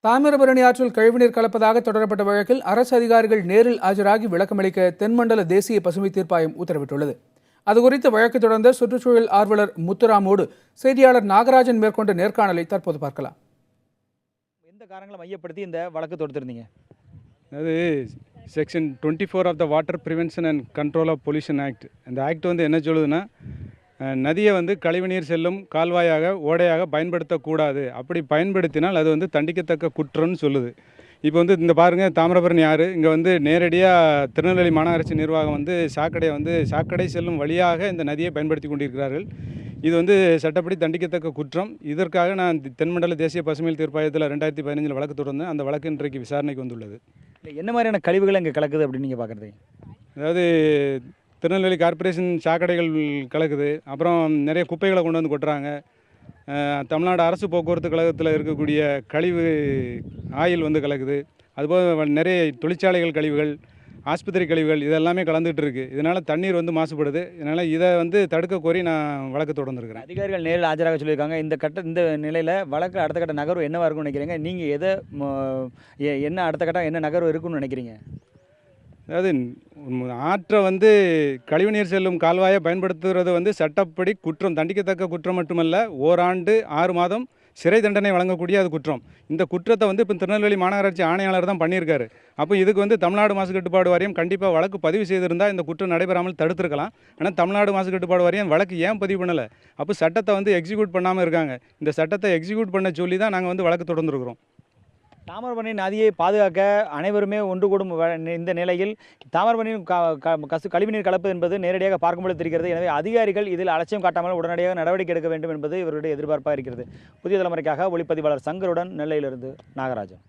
தாமிரபரணி ஆற்றில் கழிவுநீர் கலப்பதாக தொடரப்பட்ட வழக்கில் அரசு அதிகாரிகள் நேரில் ஆஜராகி விளக்கமளிக்க தென்மண்டல தேசிய பசுமை தீர்ப்பாயம் உத்தரவிட்டுள்ளது. அதுகுறித்து வழக்கு தொடர்ந்த சுற்றுச்சூழல் ஆர்வலர் முத்துராமோடு செய்தியாளர் நாகராஜன் மேற்கொண்ட நேர்காணலை தற்போது பார்க்கலாம். எந்த காரணங்களை மையப்படுத்தி இந்த வழக்கு தொடுத்திருந்தீங்க? அது section 24 of the water prevention and control of pollution act. இந்த ஆக்ட் என்ன சொல்லுதுன்னா, நதியை கழிவுநீர் செல்லும் கால்வாயாக ஓடையாக பயன்படுத்தக்கூடாது. அப்படி பயன்படுத்தினால் அது தண்டிக்கத்தக்க குற்றம்னு சொல்லுது. இப்போ இந்த பாருங்கள், தாமிரபரணி ஆறு இங்கே நேரடியாக திருநெல்வேலி மாநகராட்சி நிர்வாகம் சாக்கடையை சாக்கடை செல்லும் வழியாக இந்த நதியை பயன்படுத்தி கொண்டிருக்கிறார்கள். இது சட்டப்படி தண்டிக்கத்தக்க குற்றம். இதற்காக நான் தென்மண்டல தேசிய பசுமையில் தீர்ப்பாயத்தில் 2015 வழக்கு தொடர்ந்தேன். அந்த வழக்கு இன்றைக்கு விசாரணைக்கு வந்துள்ளது. என்ன மாதிரியான கழிவுகள் இங்கே கலக்குது அப்படின்னு நீங்கள் பார்க்குறது? அதாவது திருநெல்வேலி கார்ப்பரேஷன் சாக்கடைகள் கலக்குது. அப்புறம் நிறைய குப்பைகளை கொண்டு வந்து கொட்டுறாங்க. தமிழ்நாடு அரசு போக்குவரத்து கழகத்தில் இருக்கக்கூடிய கழிவு ஆயில் கலக்குது. அதுபோல் நிறைய தொழிற்சாலைகள் கழிவுகள், ஆஸ்பத்திரி கழிவுகள் இதெல்லாமே கலந்துகிட்டு இருக்குது. இதனால் தண்ணீர் மாசுபடுது. இதனால் இதை தடுக்க கோரி நான் வழக்கு தொடர்ந்துருக்கிறேன். அதிகாரிகள் நேரில் ஆஜராக சொல்லியிருக்காங்க. இந்த நிலையில் வழக்கு அடுத்த கட்ட நகர்வு என்னவாக இருக்குன்னு நினைக்கிறீங்க? நீங்கள் என்ன அடுத்த கட்டம் என்ன நகர்வு இருக்குன்னு நினைக்கிறீங்க? அதாவது ஆற்றை கழிவுநீர் செல்லும் கால்வாயை பயன்படுத்துகிறது சட்டப்படி குற்றம், தண்டிக்கத்தக்க குற்றம் மட்டுமல்ல, ஓராண்டு 6 மாதம் சிறை தண்டனை வழங்கக்கூடிய அது குற்றம். இந்த குற்றத்தை இப்போ திருநெல்வேலி மாநகராட்சி ஆணையாளர் தான் பண்ணியிருக்காரு. அப்போ இதுக்கு தமிழ்நாடு மாசு கட்டுப்பாடு வாரியம் கண்டிப்பாக வழக்கு பதிவு செய்திருந்தால் இந்த குற்றம் நடைபெறாமல் தடுத்திருக்கலாம். ஆனால் தமிழ்நாடு மாசு கட்டுப்பாடு வாரியம் வழக்கு ஏன் பதிவு பண்ணலை? அப்போ சட்டத்தை எக்ஸிக்யூட் பண்ணாமல் இருக்காங்க. இந்த சட்டத்தை எக்ஸிக்யூட் பண்ண சொல்லி தான் நாங்கள் வழக்கு தொடர்ந்துருக்கிறோம். தாமிரபரணி நதியை பாதுகாக்க அனைவருமே ஒன்று கூடும் இந்த நிலையில் தாமிரபரணியின் கழிவுநீர் கலப்பு என்பது நேரடியாக பார்க்கும்போது தெரிகிறது. எனவே அதிகாரிகள் இதில் அலட்சியம் காட்டாமல் உடனடியாக நடவடிக்கை எடுக்க வேண்டும் என்பது இவருடைய எதிர்பார்ப்பாக இருக்கிறது. புதிய தலைமுறைக்காக ஒளிப்பதிவாளர் சங்கருடன் நெல்லையிலிருந்து நாகராஜன்.